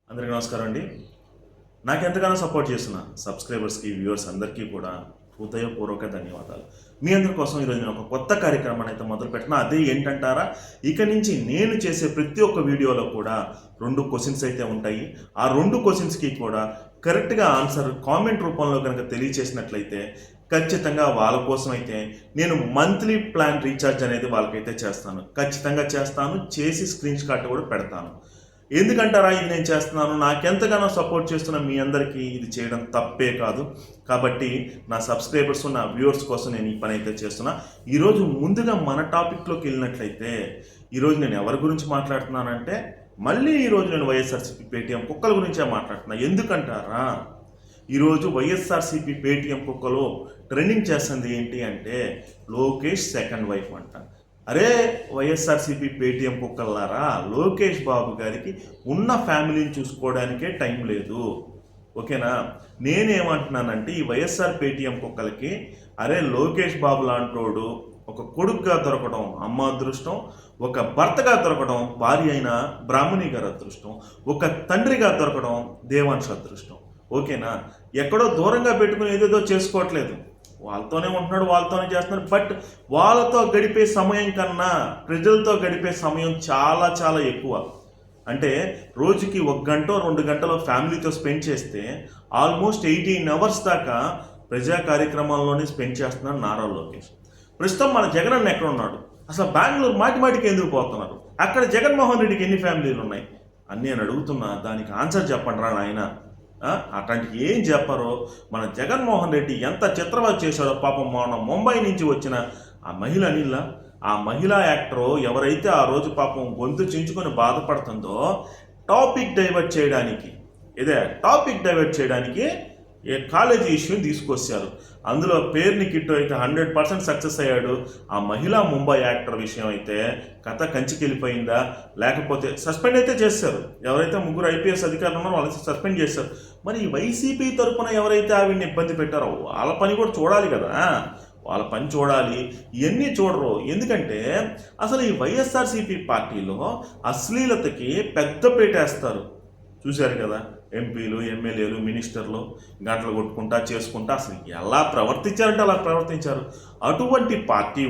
అందరికీ నమస్కారం అండి. నాకు ఎంతగానో సపోర్ట్ చేస్తున్న సబ్స్క్రైబర్స్కి, వ్యూవర్స్ అందరికీ కూడా హృదయపూర్వక ధన్యవాదాలు. మీ అందరి కోసం ఈరోజు నేను ఒక కొత్త కార్యక్రమాన్ని అయితే మొదలుపెట్టిన. అదే ఏంటంటారా, ఇక నుంచి నేను చేసే ప్రతి ఒక్క వీడియోలో కూడా 2 క్వశ్చన్స్ అయితే ఉంటాయి. ఆ 2 క్వశ్చన్స్కి కూడా కరెక్ట్గా ఆన్సర్ కామెంట్ రూపంలో కనుక తెలియచేసినట్లయితే ఖచ్చితంగా వాళ్ళ కోసం అయితే నేను మంత్లీ ప్లాన్ రీఛార్జ్ అనేది వాళ్ళకైతే చేస్తాను. ఖచ్చితంగా చేస్తాను. చేసి స్క్రీన్ షాట్ కూడా పెడతాను. ఎందుకంటారా ఇది నేను చేస్తున్నాను, నాకెంతగానో సపోర్ట్ చేస్తున్న మీ అందరికీ ఇది చేయడం తప్పే కాదు. కాబట్టి నా సబ్స్క్రైబర్స్, నా వ్యూవర్స్ కోసం నేను ఈ పని అయితే చేస్తున్నా. ఈరోజు ముందుగా మన టాపిక్లోకి వెళ్ళినట్లయితే, ఈరోజు నేను ఎవరి గురించి మాట్లాడుతున్నానంటే, మళ్ళీ ఈరోజు నేను వైఎస్ఆర్సీపీ పేటీఎం కుక్కల గురించే మాట్లాడుతున్నా. ఎందుకంటారా, ఈరోజు వైఎస్ఆర్సీపీ పేటీఎం కుక్కలో ట్రెండింగ్ చేస్తుంది ఏంటి అంటే, లోకేష్ సెకండ్ వైఫ్ అంట. అరే వైఎస్ఆర్సీపీ పేటీఎం కుక్కల్లారా, లోకేష్ బాబు గారికి ఉన్న ఫ్యామిలీని చూసుకోవడానికే టైం లేదు. ఓకేనా? నేనేమంటున్నానంటే, ఈ వైఎస్ఆర్ పేటీఎం కుక్కలకి అరే లోకేష్ బాబు లాంటోడు ఒక కొడుకుగా దొరకడం అమ్మ అదృష్టం, ఒక భర్తగా దొరకడం భార్య అయిన బ్రాహ్మణి గారి అదృష్టం, ఒక తండ్రిగా దొరకడం దేవాంశ అదృష్టం. ఓకేనా? ఎక్కడో దూరంగా పెట్టుకుని ఏదేదో చేసుకోవట్లేదు. వాళ్ళతోనే ఉంటున్నాడు, వాళ్ళతోనే చేస్తున్నాడు. బట్ వాళ్ళతో గడిపే సమయం కన్నా ప్రజలతో గడిపే సమయం చాలా చాలా ఎక్కువ. అంటే రోజుకి 1 గంట 2 గంటలు ఫ్యామిలీతో స్పెండ్ చేస్తే ఆల్మోస్ట్ 18 అవర్స్ దాకా ప్రజా కార్యక్రమాల్లోనే స్పెండ్ చేస్తున్నాడు నారా లోకేష్. ప్రస్తుతం మన జగన్ అన్న ఎక్కడ ఉన్నాడు? అసలు బెంగళూరు మాటిమాటికి ఎందుకు పోతున్నారు? అక్కడ జగన్మోహన్ రెడ్డికి ఎన్ని ఫ్యామిలీలు ఉన్నాయి అని నేను అడుగుతున్నా. దానికి ఆన్సర్ చెప్పండి రా నాయన. అట్లాంటివి ఏం చెప్పారో, మన జగన్మోహన్ రెడ్డి ఎంత చిత్రవద చేశాడో. పాపం మొన్న ముంబై నుంచి వచ్చిన ఆ మహిళ అనిల్, ఆ మహిళా యాక్టరు ఎవరైతే ఆ రోజు పాపం గొంతు చించుకొని బాధపడుతుందో, టాపిక్ డైవర్ట్ చేయడానికి కాలేజీ ఇష్యూని తీసుకొచ్చారు. అందులో పేరుని కిట్టు అయితే 100% సక్సెస్ అయ్యాడు. ఆ మహిళా ముంబై యాక్టర్ విషయం అయితే కథ కంచికెళ్ళిపోయిందా, లేకపోతే సస్పెండ్ అయితే చేశారు. ఎవరైతే 3 IPS అధికారులు ఉన్నారో వాళ్ళని సస్పెండ్ చేశారు. మరి ఈ వైసీపీ తరఫున ఎవరైతే ఆవిడ్ని ఇబ్బంది పెట్టారో వాళ్ళ పని కూడా చూడాలి కదా. వాళ్ళ పని చూడాలి. ఇవన్నీ చూడరు. ఎందుకంటే అసలు ఈ వైఎస్ఆర్సీపీ పార్టీలో అశ్లీలతకి పెద్ద పెట్టేస్తారు. చూశారు కదా, ఎంపీలు, ఎమ్మెల్యేలు, మినిస్టర్లు గంటలు కొట్టుకుంటా చేసుకుంటా అసలు ఎలా ప్రవర్తించారంటే అలా ప్రవర్తించారు. అటువంటి పార్టీ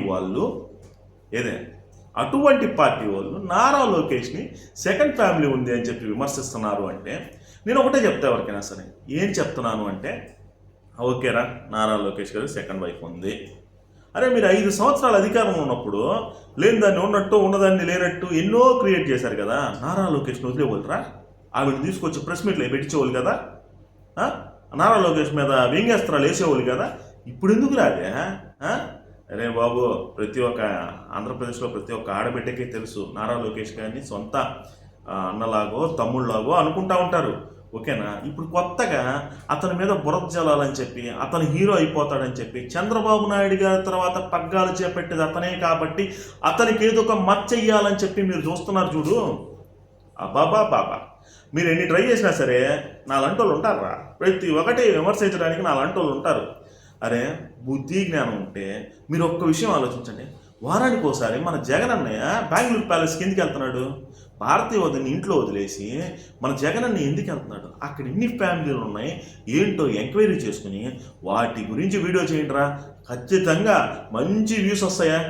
వాళ్ళు నారా లోకేష్ని సెకండ్ ఫ్యామిలీ ఉంది అని చెప్పి విమర్శిస్తున్నారు. అంటే నేను ఒకటే చెప్తా ఎవరికైనా సరే, ఏం చెప్తున్నాను అంటే, ఓకేరా నారా లోకేష్ గారు సెకండ్ వైఫ్ ఉంది. అరే మీరు 5 సంవత్సరాల అధికారంలో ఉన్నప్పుడు లేని దాన్ని ఉన్నట్టు, ఉన్నదాన్ని లేనట్టు ఎన్నో క్రియేట్ చేశారు కదా. నారా లోకేష్ని వదిలేవలరా? ఆవిడ తీసుకొచ్చి ప్రెస్ మీట్లో పెట్టించేవాళ్ళు కదా. నారా లోకేష్ మీద వ్యంగ్యాస్త్రాలు వేసేవాళ్ళు కదా. ఇప్పుడు ఎందుకు రాదే? అరే బాబు, ప్రతి ఒక్క ఆంధ్రప్రదేశ్లో ప్రతి ఒక్క ఆడబిడ్డకే తెలుసు, నారా లోకేష్ గారిని సొంత అన్నలాగో తమ్ముళ్ళలాగో అనుకుంటా ఉంటారు. ఓకేనా? ఇప్పుడు కొత్తగా అతని మీద బురద జల్లాలని చెప్పి, అతను హీరో అయిపోతాడని చెప్పి, చంద్రబాబు నాయుడు గారి తర్వాత పగ్గాలు చేపట్టేది అతనే కాబట్టి అతనికి ఏదో ఒక మచ్చయ్యాలని చెప్పి మీరు చూస్తున్నారు చూడు. బాబా మీరు ఎన్ని ట్రై చేసినా సరే నాలంటి వాళ్ళు ఉంటారా? ప్రతి ఒక్కటి విమర్శించడానికి నాలంటి వాళ్ళు ఉంటారు. అరే బుద్ధి జ్ఞానం ఉంటే మీరు ఒక్క విషయం ఆలోచించండి. వారానికి ఒకసారి మన జగన్ అన్నయ్య బెంగళూరు ప్యాలెస్కి ఎందుకు వెళ్తున్నాడు? భారతీయ వదిని ఇంట్లో వదిలేసి మన జగన్ అన్నయ్య ఎందుకు వెళ్తున్నాడు? అక్కడ ఎన్ని ఫ్యామిలీలు ఉన్నాయి ఏంటో ఎంక్వైరీ చేసుకుని వాటి గురించి వీడియో చేయండి రా. ఖచ్చితంగా మంచి వ్యూస్ వస్తాయా.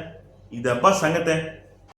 ఇది అబ్బా సంగతే.